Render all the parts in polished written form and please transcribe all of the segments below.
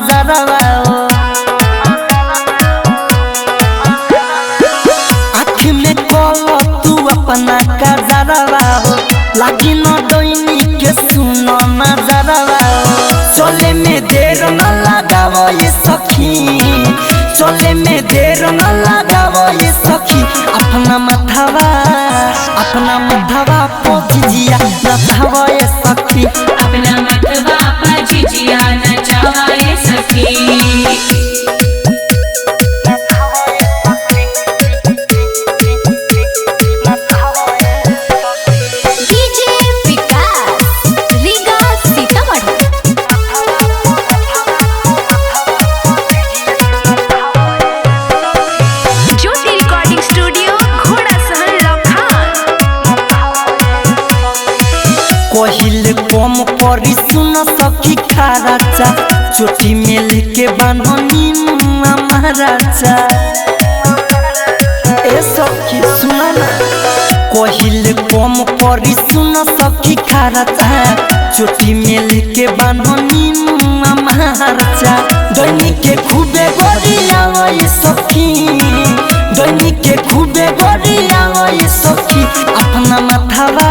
नजरवा आँख में कोलो तू अपना कजरवा लागी न डोइनी के सुनो नजरवा चले में देर न लगावो ये सखी चले में देर न लगावो ये सखी अपना मथवा पोजिया नचावो ये सखी अपना मथवा पोजिया नचावो ये सखी कोहिल कम परी सुन सखी खाराचा चोटी में लेके बान्हनी महाराजा ए सखी सुना ना कोहिल कम परी सुन सखी खाराचा चोटी में लेके बान्हनी महाराजा दैनिक के खूबे गोरिया ये सखी दैनिक के खूबे गोरिया ये सखी अपना मथवा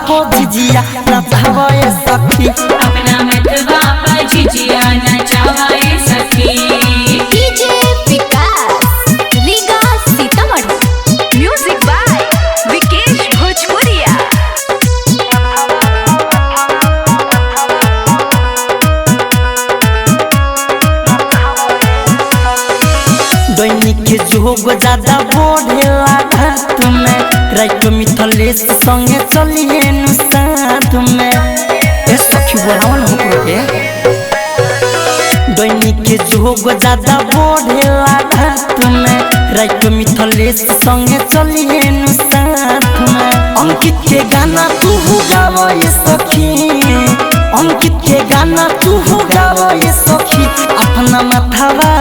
पोजिया नचावो ये सखी अपना मथवा पोजिया नचावो ये सखी डीजे विकास लीगा सीतामढ़ी म्यूजिक बाय विकेश भोजपुरिया दैनिक के जोग ज्यादा बढ़ेला घाट में राइट मिथलेश संगे चलिए साथ में ए सखी बोलावन हो के दैनिक के जोग ज्यादा बढ़ेला घाट में राइट मिथलेश संगे चलिए साथ में अंकित के गाना तू गावो ये सखी अंकित के गाना तू गावो ये सखी अपना मथवा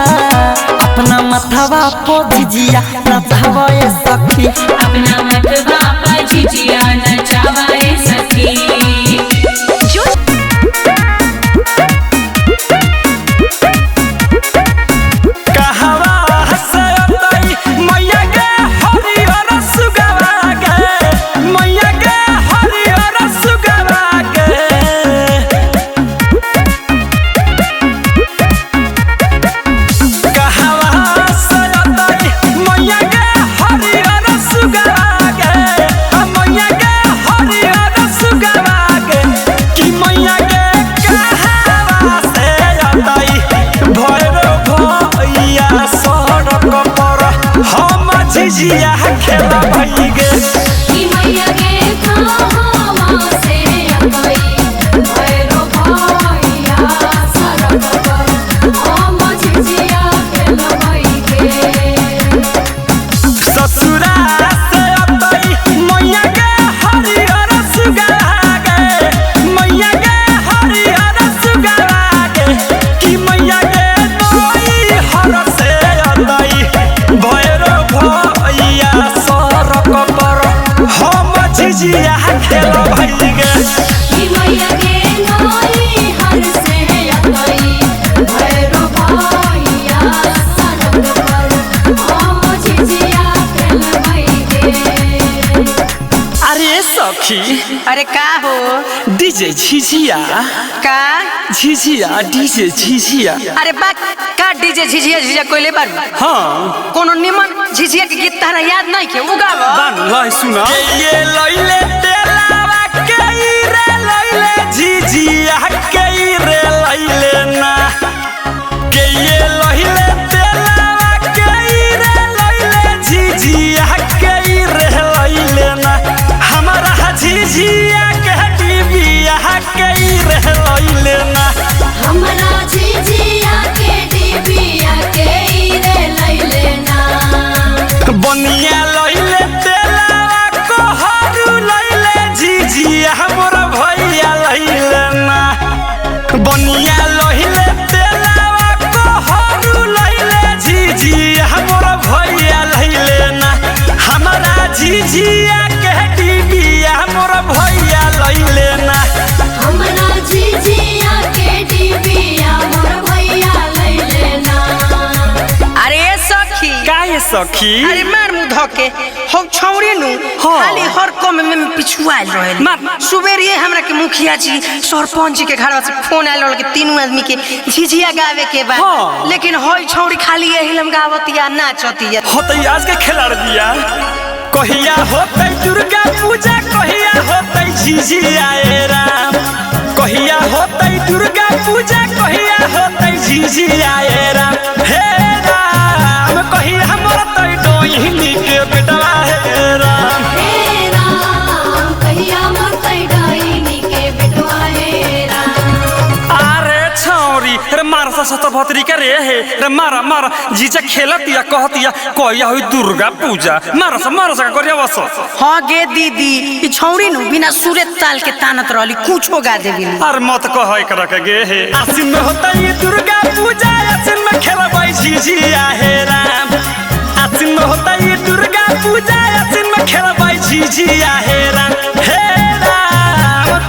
पोजिया नचावो ये सखी अपना मथवा पोजिया नचावो ये सखी झिझिया खेला भई गे कि मैया के खावा से अबई भैरो भैया सरग पर हम झिझिया खेला भई गे ससुरा से अबई मैया के हरियर सुगा गे मैया के हरियर सुगा गे कि मैया के नई हर से अबई भैरो भैया सरक पर हम झिझिया खेला भई गे कि मैया के नई हर से अबई भैरो भैया सरग पर हम झिझिया खेला भई गे अरे सखी अरे का हो डीजे झिझिया का झिझिया डीजे झिझिया अरे बा का डीजे झिझिया कोइले बारू हाँ कोनो निमन झिझिया के गीत तारा याद नहीं के उगाव बान लाई सुना ये लइले तेलावा के रे लइले झिझिया के रे लइले ना के ये लइले तेलावा के रे लइले झिझिया के रे लइले ना हमारा झिझिया के डिबिया के रे लइले ना हमरा झिझिया के डिबिया के रे लइले ना बनिया लइले तेलावा को हरू लइले झिझिया मोर भैया लइले ना बनिया लइले तेलावा को हरू लइले झिझिया मोर भैया लइले ना हमारा झिझिया के डिबिया मोर भैया लइले ना हमरा झिझिया के डिबिया सखी अरे मार मुंह धके हो छौरी नु हाँ। खाली हर कम में पिछुआल रहे मार। सुबेरिए हमरा के मुखिया जी सरपंच जी के घर से फोन आयल रहे कि तीनों आदमी के झिझिया गावे के बा हाँ। लेकिन होई छौरी खाली यही लम गावतिया नाचतिया होतई आज के खिलाड़ दिया कहिया होतई दुर्गा पूजा कहिया होतई झिझिया ए राम कहिया होतई दुर्गा पूजा कहिया होतई झिझिया ए राम हे राम कहिया हमर तई डोहिनी के बेटवा हे राम हे राम कहिया मरतै डाइनी के बेटवा हे राम अरे छौरी रे मार सा सत भतरी के रे हे रे मारा मारा जीजा खेलतिया कहतिया कहिया होई दुर्गा पूजा मार सा करिया बस हां गे दीदी ई छौरी नु बिना सुरे ताल के तानत रहली कुछो गा देबी अरे मत कह कर के गे हे आसिन में होता ये दुर्गा पूजा आसिन में खेलबै झिझिया हे राम आसिन में होता ये दुर्गा पूजा आसिन में खेलबै झिझिया हे राम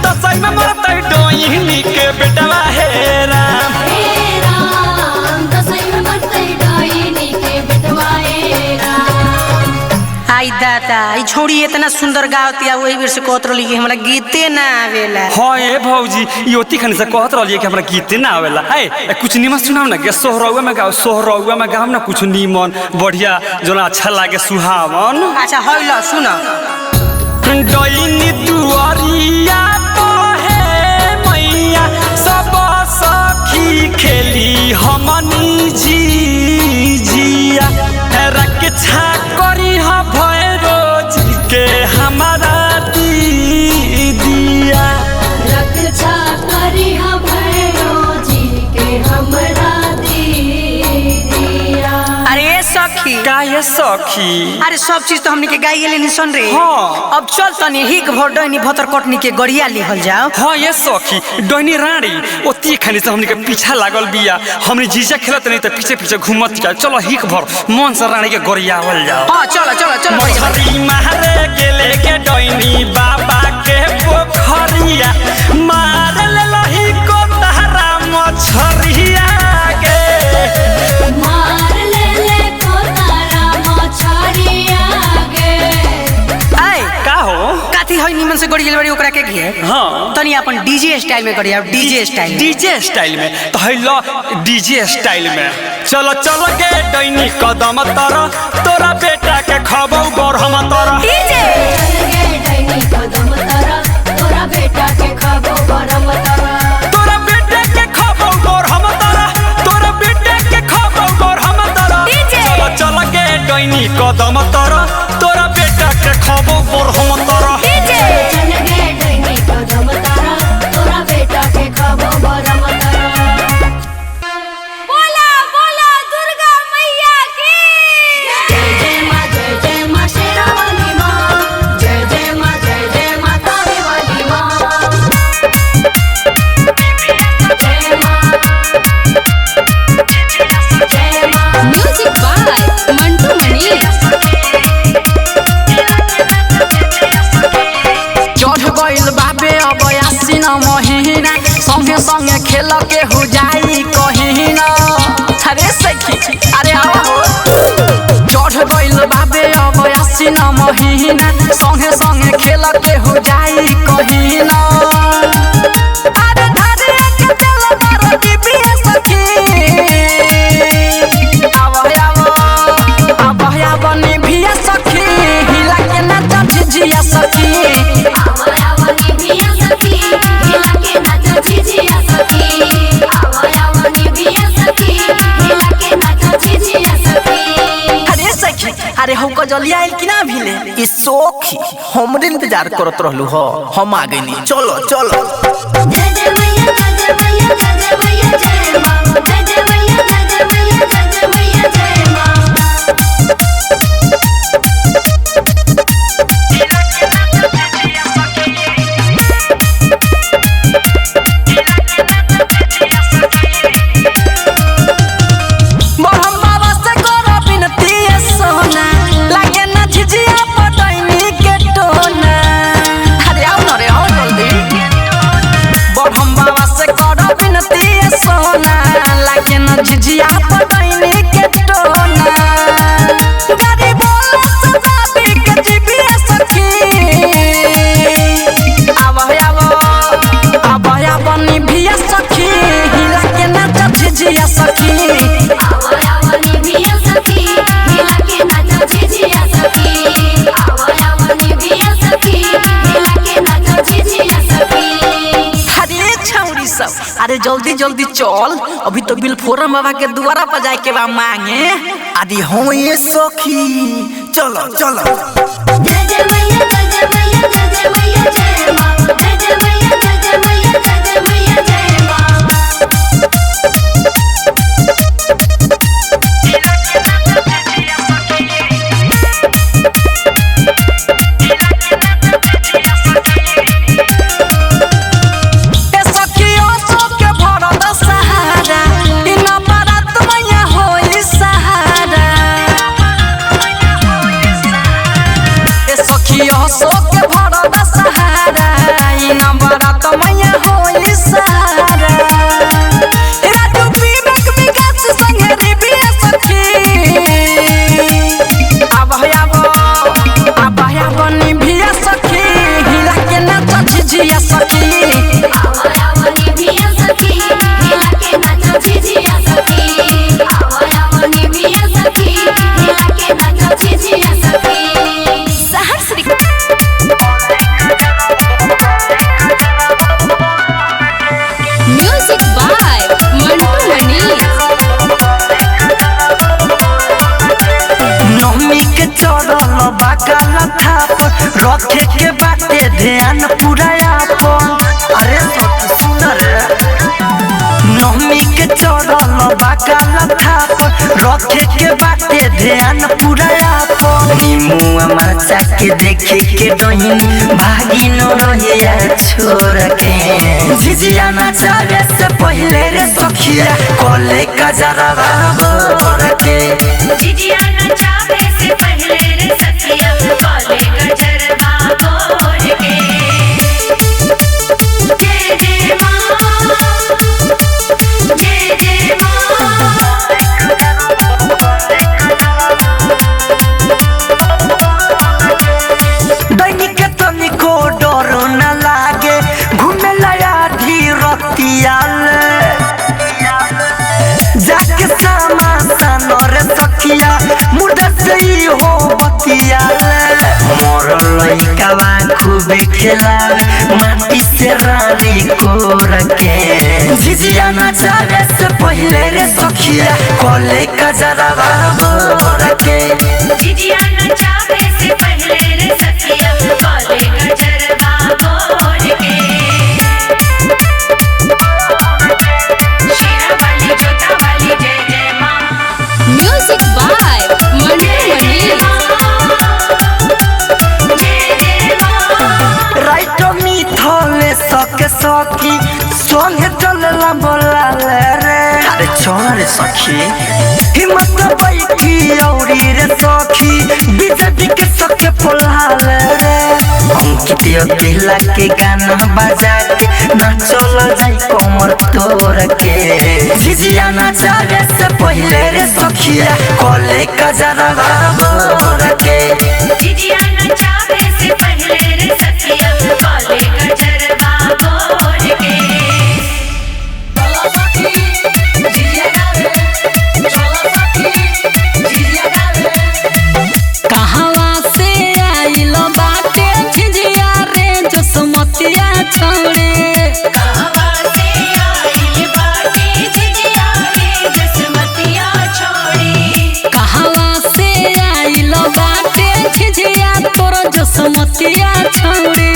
तो सही में मरतै डोहिनी के बेटवा हे राम हे राम दसैं में मरतै डाइनी के बेटवा हे राम आई दादा ई छौरी इतना सुंदर गावतिया वही बेर से कहत रहली कि हमरा गीते ना आवेला हाँ ए भौजी योती खनी से कहत रहलिए कि हमरा गीते ना आवेला ए कुछ नीमन सुनाओ ना गे सोहरौआ में गाओ ना कुछ नीमन बढ़िया जोना अच्छा लागे सुहावन अच्छा होइला सुन डोइनी दुआरिया पहे मैया सब सखी खेली हमनी झिझिया रक्षा करी ह भैरोज के हमारा दीदिया रक्षा करी हम भैरो जी के हमरा दीदिया अरे सखी का ये सखी अरे सब चीज तो हमनी के गाइए लेनी सुन रे हाँ। अब चल तनी हिक भर डैनी भतर कटनी के गड़िया लिहल जाओ हाँ ये सखी डोनी रानी ओती खानी से हमनी के पीछा लागल बिया हमनी जीजा खेलत नहीं तो पीछे पीछे घूमत जा चलो हिक भर मन से रानी के गोरियावल जाओ हाँ चलो चलो चलो बढ़िया। मछरी मारे गेले के डोनी बाबा के पोखरिया मार ले लही को तहरा मछरिया गे मार ले को तारा मछरिया गे आय का हो काथी होई निमन से गड़िया बड़ी ओकरा के घिए हाँ तनी अपन डीजे स्टाइल में गड़िया डीजे स्टाइल डीजे स्टाइल में तो हैलो डीजे स्टाइल में चलो चलो गे डैनी कदम तर तोरा बेटा के खबौ बर हम तर डीजे चल गे डाइनी कदम तारा तोरा बेटा के खाबो गरम तारा तोरा बेटा के खबौ बर हम तर तोरा बेटा के खबौ बर हम तर चलो चलो गे डैनी कदम तर तोरा बेटा के खबौ बर हम तर चल गे डाइनी कदम तारा तोरा बेटा के खाबो गरम तारा बोला बोला दुर्गा मैया की जय मां शेरा वाली मां जय मां तारे वाली मां जय मां म्यूजिक बाय मंटू मनी चढ़ गइल बाबे अब आसीन महीना संगे संगे खेल के हो जाई कहीना अरे सखी अरे आओ चढ़ गइल बाबे अब आसीन महीना संगे संगे खेल के हो जाई कहीना अरे धारे के चल मारो बीबी सखी अब निभिया सखी हिला के नाचा झिझिया सखी आवनी बिया सखी हिला के नाचा झिझिया सखी आवनी बिया सखी हिला के नाचा झिझिया सखी अरे सखी अरे हमको जल्दी आइल कि ना भिले ई सोखी हमरे इंतजार करत रहलू हो हम आ गइनी चलो चलो जय जय मैया जय मैया जय मैया जय मां जय मैया जय मैया जय मैया जय मां बरहम बाबा से करो बिनती है सोना लागे ना झिझिया पटैनी के टोना अरे आओ ना रे आओ जल्दी बरहम बाबा से करो बिनती है सोना लागे ना झिझिया पटैनी के टोना जल्दी जल्दी चल, अभी तो बिलफोरम बाबा के द्वारा पर जाए के बा मांगे। अरे हो ये सखी, चलो चलो। जय जय मैया जय जय मैया जय जय मैया जय मां जय जय मैया जय जय मैया जय जय मैया जय मां। म्यूजिक बाय मंटू मनी। नवमी के चढ़ल बाकाल थाप, रखे के बाटे ध्यान पूरा आपन। अरे सुन रे, नवमी के चढ़ल बाकाल थाप, रखे के बाटे ध्यान पूरा आपन। निमुआ माचा के देखे के डहिनी भागी न रहिया छोड़ के। झिझिया नाचावे से पहले रे सखिया कोले कजरा बोर के। झिझिया नचावे से पहले रे सखिया कोले गजरबा बोर के। जय जय मां जय जय मां। दैनिक तनिको डर न लागे, घूमे लया धीरतियाल जाके सामा सानर सखिया मुर्दा से ही हो बतियाल। मोर लइका बा खूबे खेलावे माटी से रानी कोर के। झिझिया नाचावे से पहले रे सखिया कोले कजरा बोर के। झिझिया नचावे से पहले रे सखिया कोले गजरबा बोर के। शेरा वाली जोता वाली जय जय मां। म्यूजिक बाय मंटू मनी। जय जय मां। राइट मिथले सके सखी संगे चलला बोला रे। अरे चल रे सखी, हिम्मत बैठी औरी रे सखी, बीजेपी के सके पोलाल रे। अंकित अकेला के गाना बजा के नाचल जाई कमर तोड़ के। झिझिया नाचावे से पहले रे सखिया कोले कजरा बोर के। झिझिया नचावे से पहले रे सखिया कोले गजरबा बोर के। चलो सखी झिझिया गावे, चलो सखी झिझिया गावे। कहवा से आइल बाटे झिझिया रे जसमतिया छोड़े। कहवा से आइल बाटे झिझिया रे जसमतिया छोड़ी। कहवा से आइल बाटे झिझिया तोर जसमतिया छोड़े।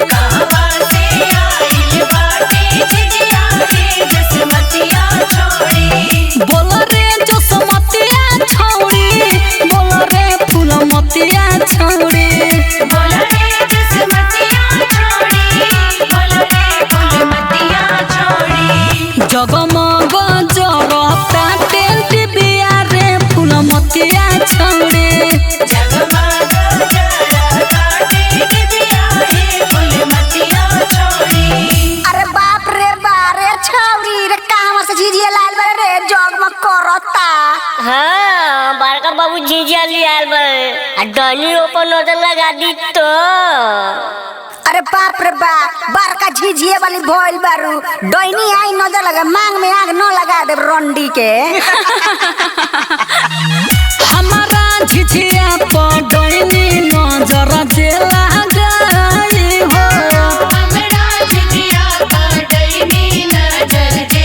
कहवा से आइल बाटे झिझिया रे जसमतिया छोड़ी। बोल रे जसमतिया छोड़ी, बोल रे फूलमतिया छोड़ी। बोल रे जसमतिया छोड़ी, बोल रे फूलमतिया छोड़ी। जगमग जरता टेंट बिया रे फूलमतिया छोड़ी। जगमग जरता टेंट बिया रे फूलमतिया छोड़ी। अरे बाप रे बारे छौरी रे कहवा से झिझिया लाल बरे रे जगमग करता। हाँ बड़का बाबू झिझिया लियाल बड़े आ डनी ऊपर नजर लगा दी तो। अरे बाप रे बाप, बड़का झिझिया वाली भइल बारू। डैनी आई नजर लगा, मांग में आग न लगा दे रंडी के। हमारा झिझिया पर डैनी नजर जे लगाई हो। हमरा झिझिया पर डैनी नजर जे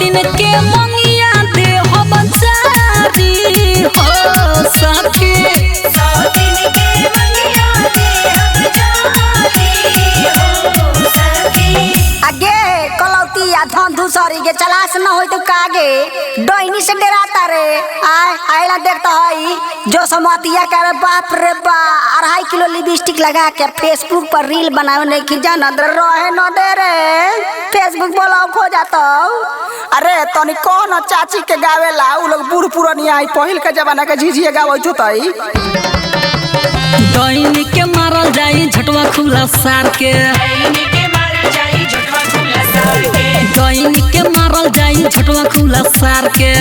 दिन के मंगिया दे हो बचारी हो सखी आगे कलौती या धन धूसरी के चलास न होई तो कागे डोइनी से डराता रे आयला देखता हई जो समतिया करे बाप रे बा 2.5 किलो लिपस्टिक लगा के फेसबुक पर रील बनावे नहीं कि जान रहे न दे रे फेसबुक ब्लॉक हो जातो। अरे तनी कौन चाची के गावेला उ लोग बूढ़ पुरानिया आई पहिल के जमाना के झिझिया गावत होतई। डोइनी के मारल जाई झटवा खुला सार के डोइनी के मारल जाई झटवा खुला सार के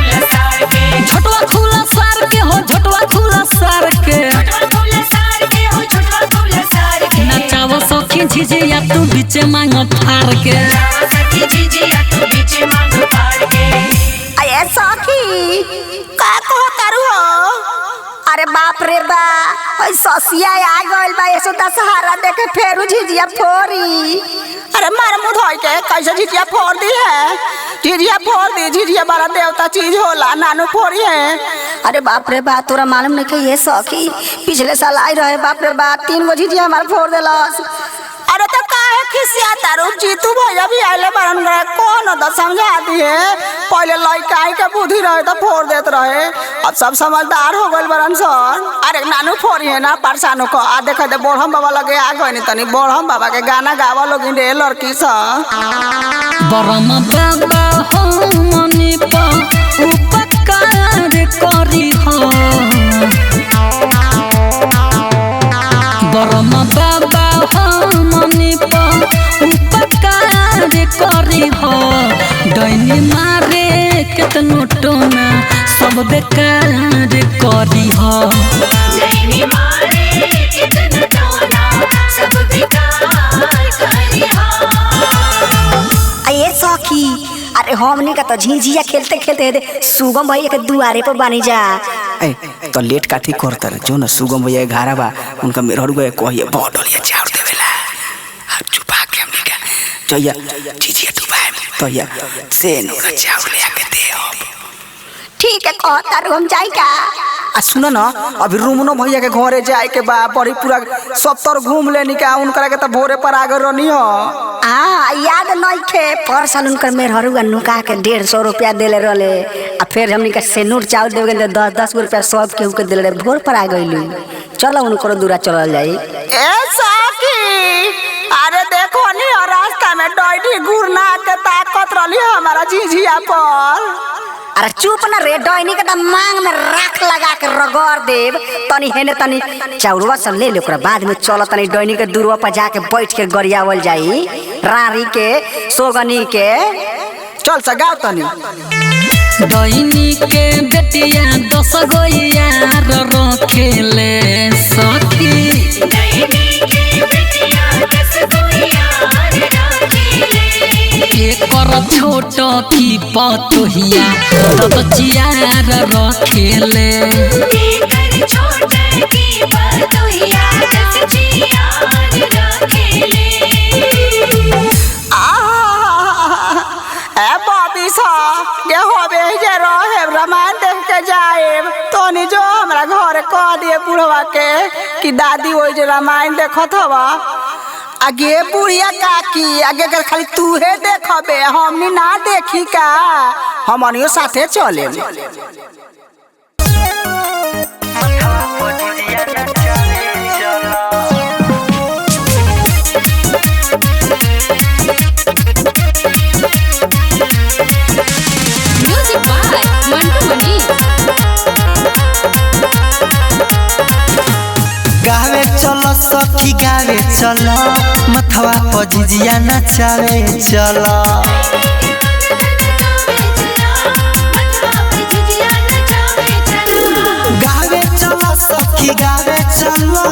झटवा खुला सार के हो झटवा खुला सार के नचावा सखी झिझिया तू बीच मांग फार के अये सखी का कहो तारू हो अरे बाप रे बा ओई ससिया आ गइल बा ऐसो दशहरा देखे फेरू झिझिया फोरी। अरे मार मुंह धोई के कैसे झिझिया फोड़ दी है झिझिया फोड़ दी झिझिया बड़ा देवता चीज होला नानू फोड़ी है। अरे बाप रे बा तोरा मालूम नहीं कि ये सखी पिछले साल आई रहे बाप रे बा 3 गो झिझिया हमार फोड़ देलस। अरे तो काहे खिसिया तारू जीतू भैया भी आइले बरन गए कौन तो समझा दिए पहले लइका आई के बुद्धि रहे तो फोड़ देत रहे अब सब समझदार हो गइल बरन सन। अरे नानू फोड़ी है ना परसानो को आ देखे दे बोढ़म बाबा लगे आ गए नहीं तनी बोढ़म बाबा के गाना गावा लोग रे लड़की सा बरम बाबा हो मनी पा उपकार करी हो बरम बाबा हो मनी पा उपकार करी हो डैनी मारे केतनो टोना सब बेकार करी हो डैनी मारे केतनो टोना सब बेकार करी हो। अये सखी अरे हमने का तो झिझिया खेलते खेलते सुगम भैया के दुआरे पर बानी जा तो लेट काठी करता जो न सुगम भैया घारा बा उनका मेहर गए कहिए बहुत डलिया चाउर देवेला अब चुपा के हमने का जइया झिझिया डुबाए तो या से नूरा चाउर ले आके दे ठीक है कहता रू हम जाई का आ सुन न अभी रूमनो भैया के घरे जाए के बा बड़ी पूरा 70 घूम लेनी का उनकरा के तो भोरे पर आगे रहनी हो। हाँ याद नहीं थे पर साल उनकर मेहरुआ नुका के 150 रुपया देले रहले आ फिर हमनी का सेनूर चावल देवे के 10 गो रुपया सब के उके देले भोर पर आ गइलू चलो उनको दूरा चलल जाई। ए साकी अरे देखो नी रास्ता में डॉइडी गुरना के ताकत रहली हमारा झिझिया पर। अरे चुप न रे डोइनी के मांग में राख लगा के रगड़ देव तनी हेने तनी चाउरवा सब ले ले ओकरा बाद में चल तनी डोइनी के दूरवा पर जाके बैठ के गरियावल जाई रारी के सोगनी के चल सगाओ तनी डैनी के बेटिया 10 गो यार रखेले सखी डैनी के बेटिया 10 गो यार रखेले एकर छोट की पतोहिया ददचियार रखेले एकर छोट की पतोहिया ददचियार रखेले। ए बॉबी सा ये होबे जे रहे रामायण देख के जाए तोनी जो हमरा घर कह दिए बुढ़वा के कि दादी ओइ जे रामायण देखत हवा आगे बुढ़िया काकी आगे कर खाली तूहे देखबे हमनी ना देखी का हमनियो साथे चले। म्यूजिक बाय मंटू मनी गावे चलो सखी गावे चलो मथवा पर झिझिया नचावे चलो गावे चलो सखी गावे चलो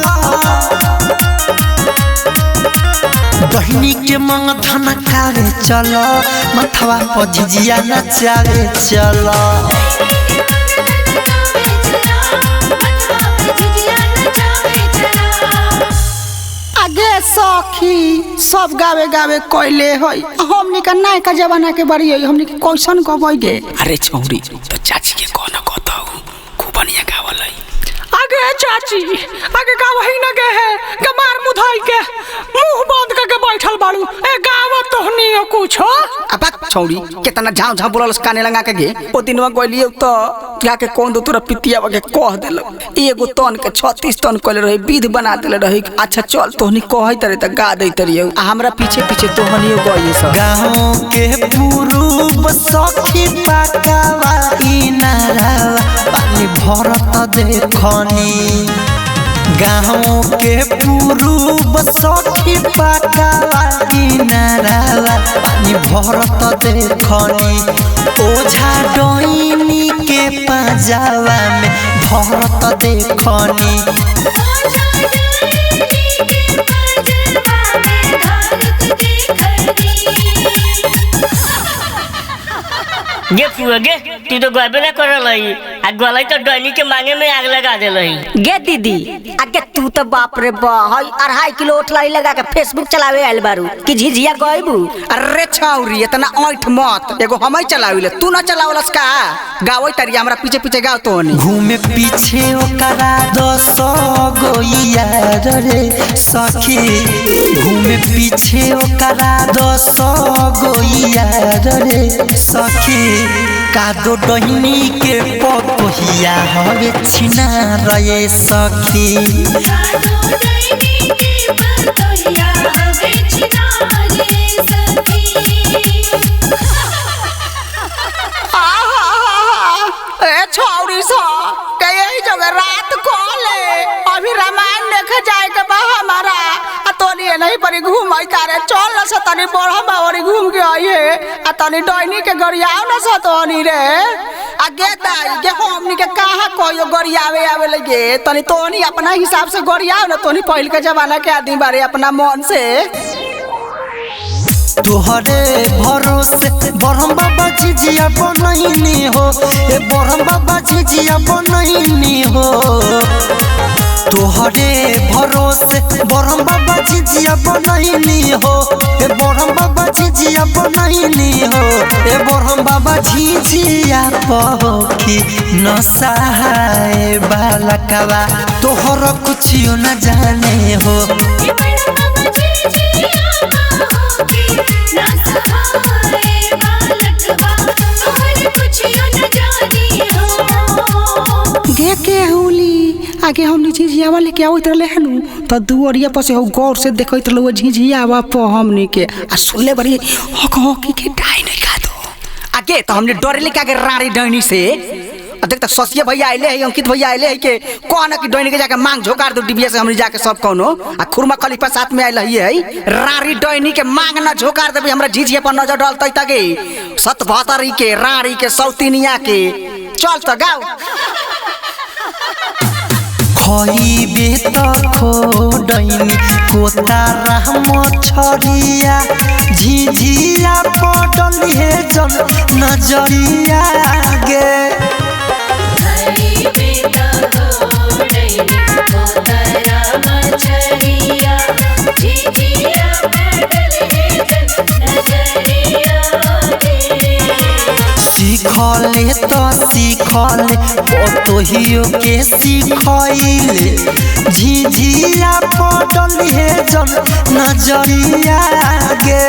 बहिनी के मंग धनकावे चलो मथवा पर झिझिया नचावे चलो आगे सखी सब गावे गावे कोइले होई हमनी का नायका जमाना के बड़ी होई हमनी के कैसन गबई गे। अरे छौरी तो चाची के कौन कहता खूब बढ़िया गावल है। आगे चाची आगे गावही न गे है गमार मुधाई के मुंह बंद करके बैठल बाड़ू ए गावत तोहनी कुछ हो। अब छौरी कितना झाव झाव बोलल काने लगा के गे ओ दिनवा गइलिए तो जाके कौन दो तोरा पितिया के कह देल एगो तन के 36 तन कले रही विध बना देले रही। अच्छा चल तोहनी कहै तरे त गा दै तरियो आ हमरा पीछे पीछे तोहनी गइए सब। गाँव के पुरूब सखी पाकावा इनारावा पानी भरत देखनी। गाँव के पुरूब सखी पाकावा इनारावा पानी भरत देखनी। ओझा डोइनी के पाजावा में भरत देखनी। गे पुआ गे तू तो गबे ना करल हई आ गलई तो डनी के मांगे में आग लगा देल हई। गे दीदी आगे तू तो बाप रे बा हई 2.5 किलो ओठलाई लगा के फेसबुक चलावे आइल बारू कि झिझिया गइबू। अरे छौरी इतना ऐठ मत एगो हमई चलाविले तू ना चलावलस का गावई तरी हमरा पीछे पीछे गाव तोहनी। घूमे पीछे ओकरा 10 गो यार रे सखी। घूमे पीछे ओकरा 10 गो यार रे सखी। कादो डहिनी के पतोहिया हवे छिना रे सखी। ए छौरी सा के यही जगह रात कोले अभी रामायण देखे जाए के बा हमारा आ तोनी नहीं परी घूमई तारे चल न सतनी बड़ बावरी घूम के आई है आ तनी डोइनी के गरियाव न सतनी रे आ गे दाई गे हमनी के कहां कोयो गरियावे आवे लगे तनी तोनी अपना हिसाब से गरियाव न तोनी पहिल के जमाना के आदमी बारे अपना मन से। तोहरे भरोसे बरहम बाबा झिझिया बनैनी हो ए बरहम बाबा झिझिया बनैनी हो। तोहरे भरोसे बरहम बाबा झिझिया बनैनी हो ए बरहम बाबा झिझिया बनैनी हो। ए बरहम बाबा झिझिया पहोखी न सहाय बालकवा तोहर कुछियो न जाने हो। देखे हुली आगे हमनी झिझियावा लेके आवत रहले हनु त दुवरिया पर से गौर से देखैत रहलो वो झिझियावा प हमनी के आ सुनले बड़ी हक के डाई नहीं खा दो आगे तो हमने डरे लेके आगे रारी डैनी से देख तो ससिया भैया आइले है अंकित भैया आइले है के कौन की डैनी के जाके मांग झोकार दो डिबिया से हमने जाके सब कोनो आ खुरमा खलीफा साथ में आइले है रारी डैनी के मांग ना झोकार देबे हमरा झिझिया पर नजर डालतै तगे 77 के रारी के सौतीनिया के चल तो गाओ। खइबे त खोडैनी कोता राम छरिया झिझिया पडल हे जन नजरिया गे। सीखले तो सीखले पतोहियो के सीखले झिझिया पडल हे जन नजरिया गे।